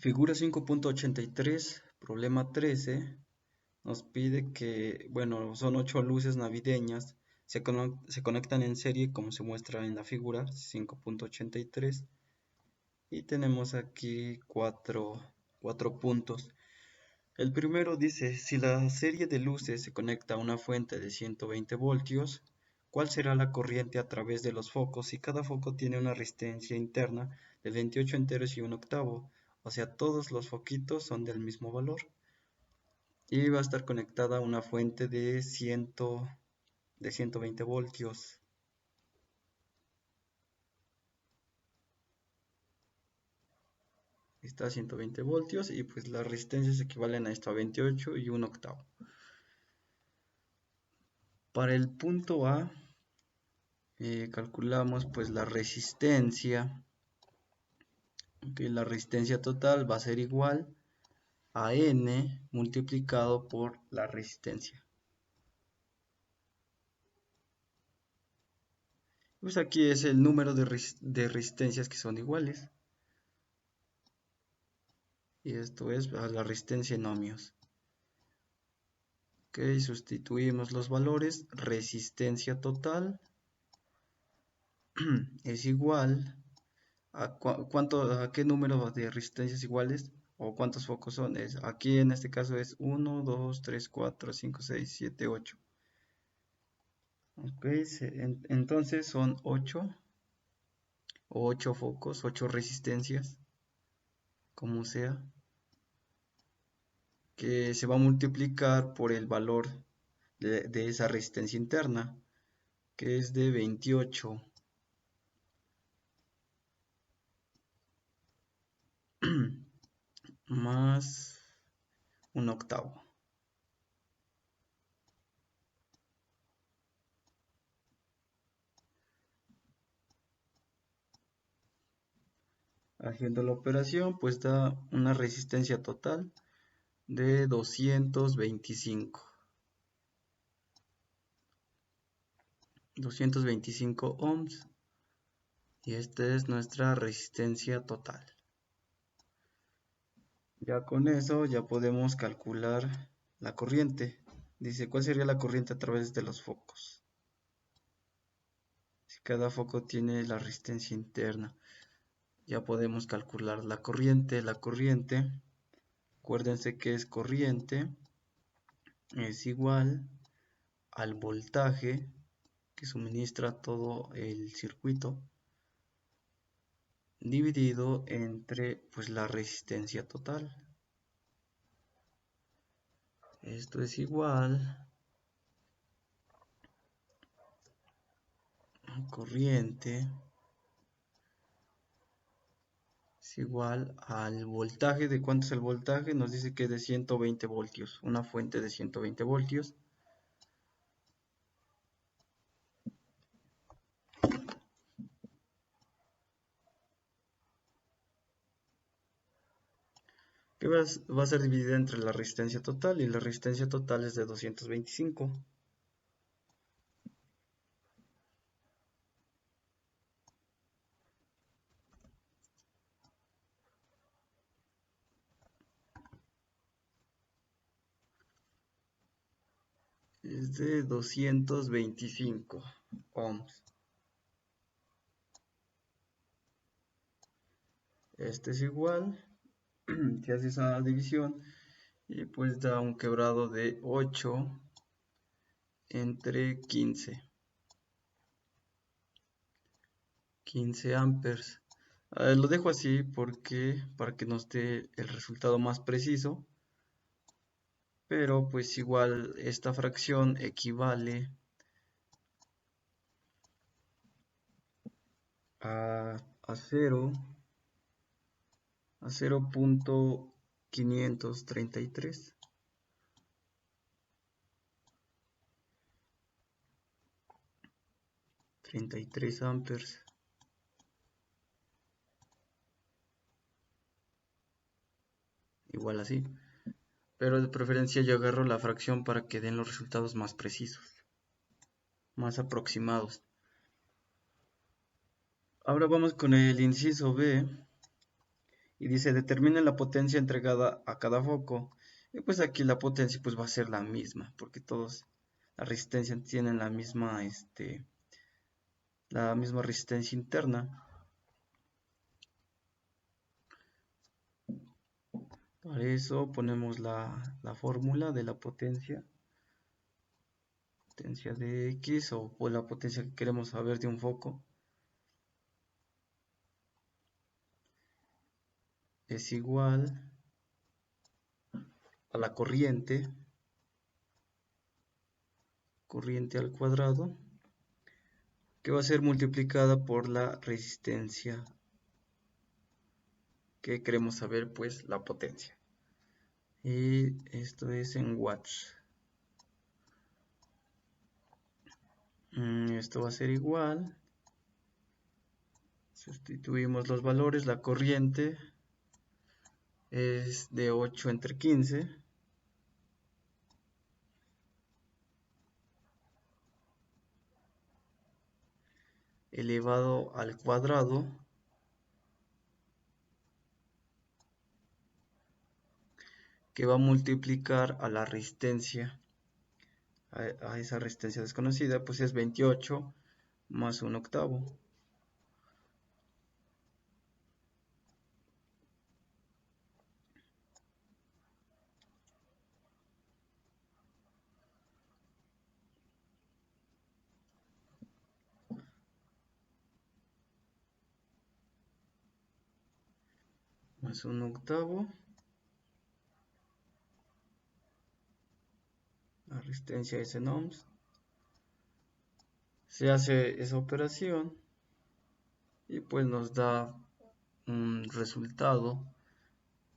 Figura 5.83, problema 13, nos pide que, bueno, son 8 luces navideñas, se conectan en serie como se muestra en la figura 5.83 y tenemos aquí cuatro puntos. El primero dice, si la serie de luces se conecta a una fuente de 120 voltios, ¿cuál será la corriente a través de los focos si cada foco tiene una resistencia interna de 28 enteros y 1 octavo? O sea, todos los foquitos son del mismo valor. Y va a estar conectada a una fuente de 120 voltios. Está a 120 voltios y pues las resistencias equivalen a esto, a 28 y 1 octavo. Para el punto A, calculamos pues la resistencia. La resistencia total va a ser igual a N multiplicado por la resistencia. Pues aquí es el número de resistencias que son iguales. Y esto es a la resistencia en ohmios. Ok, sustituimos los valores. Resistencia total es igual a, a qué número de resistencias iguales o cuántos focos son. Aquí en este caso es 1, 2, 3, 4, 5, 6, 7, 8. Ok, entonces son 8 o 8 focos, 8 resistencias, como sea, que se va a multiplicar por el valor de esa resistencia interna, que es de 28 más 1 octavo. Haciendo la operación, pues da una resistencia total de 225 ohms, y esta es nuestra resistencia total. Ya con eso ya podemos calcular la corriente. Dice, ¿cuál sería la corriente a través de los focos? Si cada foco tiene la resistencia interna, ya podemos calcular la corriente. La corriente, acuérdense que es corriente, es igual al voltaje que suministra todo el circuito dividido entre pues la resistencia total. Esto es igual a corriente es igual al voltaje. ¿De cuánto es el voltaje? Nos dice que es de 120 voltios, una fuente de 120 voltios. Que va a ser dividida entre la resistencia total, y la resistencia total es de 225. Es de 225 ohms. Este es igual, se hace esa división y pues da un quebrado de 8 entre 15 amperes. Lo dejo así porque para que nos dé el resultado más preciso, pero pues igual esta fracción equivale a 0.533. amperes. Igual así. Pero de preferencia yo agarro la fracción para que den los resultados más precisos, más aproximados. Ahora vamos con el inciso B. y dice determine la potencia entregada a cada foco. Y pues aquí la potencia pues va a ser la misma, porque todos la resistencia tienen la misma resistencia interna. Para eso ponemos la fórmula de la potencia de X o por la potencia que queremos saber de un foco. Es igual a la corriente al cuadrado, que va a ser multiplicada por la resistencia que queremos saber, pues la potencia. Y esto es en watts. Esto va a ser igual. Sustituimos los valores. La corriente es de 8 entre 15. Elevado al cuadrado que va a multiplicar a la resistencia, a esa resistencia desconocida, pues es 28 más 1/8. Más 1/8. La resistencia es en ohms. Se hace esa operación y pues nos da un resultado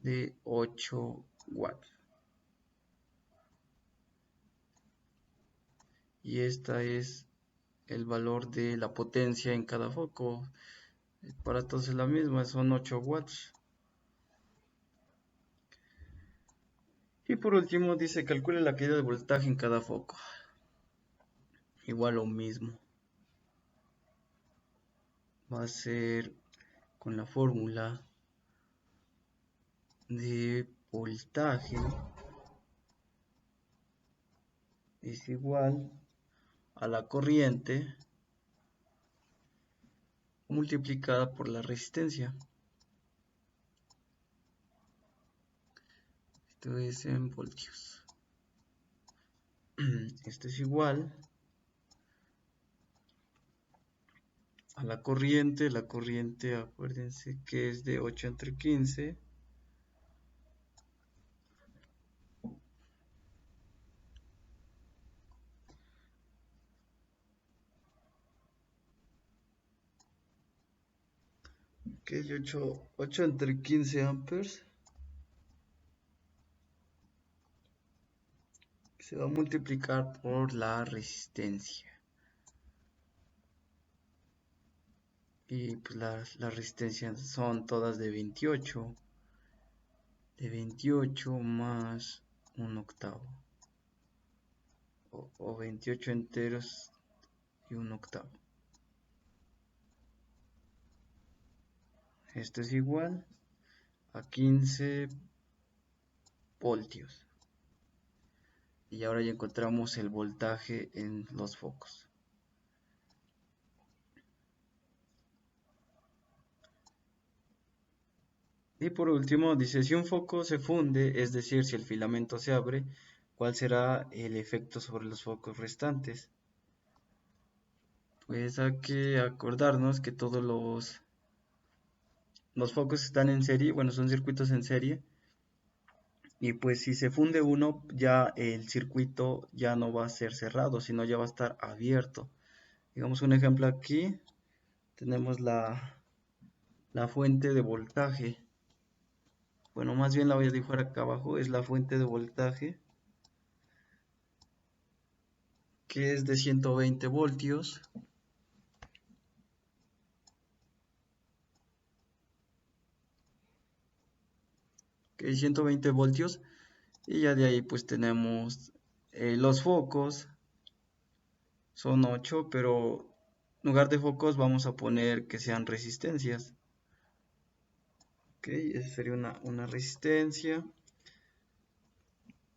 de 8 watts. Y esta es el valor de la potencia en cada foco. Para todos es la misma, son 8 watts. Y por último dice calcule la caída de voltaje en cada foco. Igual lo mismo. Va a ser con la fórmula de voltaje es igual a la corriente multiplicada por la resistencia. Esto es en voltios. Esto es igual a la corriente acuérdense que es de 8 entre 15. Que es 8 entre 15 amperes. Se va a multiplicar por la resistencia. Y pues las resistencias son todas de 28. De 28 más 1/8. O 28 enteros y 1/8. Esto es igual a 15 voltios. Y ahora ya encontramos el voltaje en los focos. Y por último dice, si un foco se funde, es decir, si el filamento se abre, ¿cuál será el efecto sobre los focos restantes? Pues hay que acordarnos que todos los focos están en serie, bueno, son circuitos en serie. Y pues si se funde uno, ya el circuito ya no va a ser cerrado, sino ya va a estar abierto. Digamos un ejemplo aquí, tenemos la fuente de voltaje. Bueno, más bien la voy a dibujar acá abajo, es la fuente de voltaje, que es de 120 voltios. Que es 120 voltios. Y ya de ahí pues tenemos los focos. Son 8, pero en lugar de focos vamos a poner que sean resistencias. Ok, esa sería una resistencia.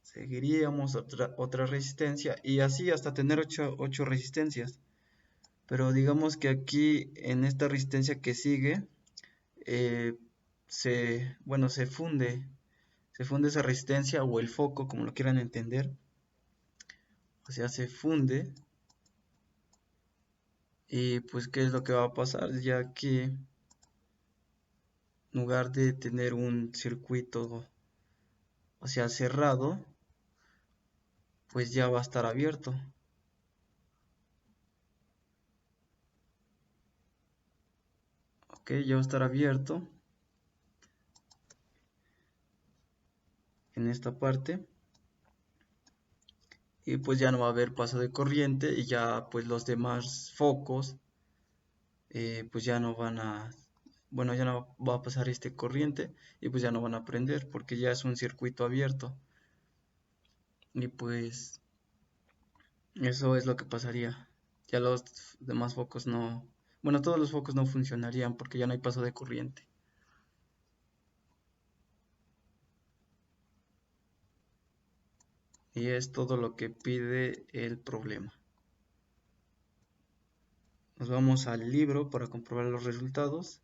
Seguiríamos otra resistencia y así hasta tener 8 resistencias. Pero digamos que aquí en esta resistencia que sigue, eh, bueno, se funde esa resistencia o el foco, como lo quieran entender. O sea, se funde. Y pues, ¿qué es lo que va a pasar? Ya que en lugar de tener un circuito, o sea, cerrado, pues ya va a estar abierto. Ok, ya va a estar abierto en esta parte. Y pues ya no va a haber paso de corriente y ya pues los demás focos pues ya no van a, bueno, ya no va a pasar este corriente y pues ya no van a prender porque ya es un circuito abierto. Y pues eso es lo que pasaría. Ya los demás focos no, bueno, todos los focos no funcionarían porque ya no hay paso de corriente. Y es todo lo que pide el problema. Nos vamos al libro para comprobar los resultados.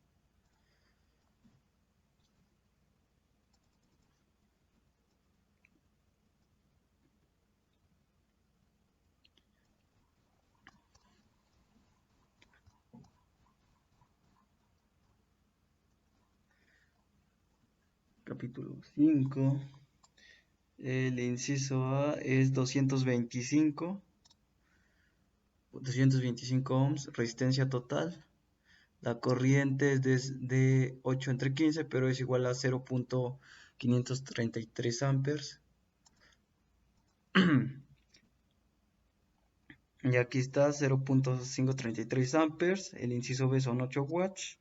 Capítulo 5. El inciso A es 225 ohms, resistencia total. La corriente es de 8 entre 15, pero es igual a 0.533 amperes. Y aquí está 0.533 amperes. El inciso B son 8 watts.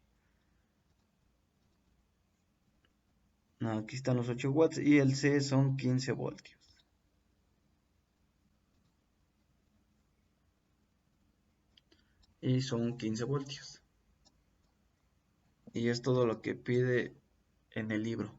No, aquí están los 8 watts. Y el C son 15 voltios. Y son 15 voltios. Y es todo lo que pide en el libro.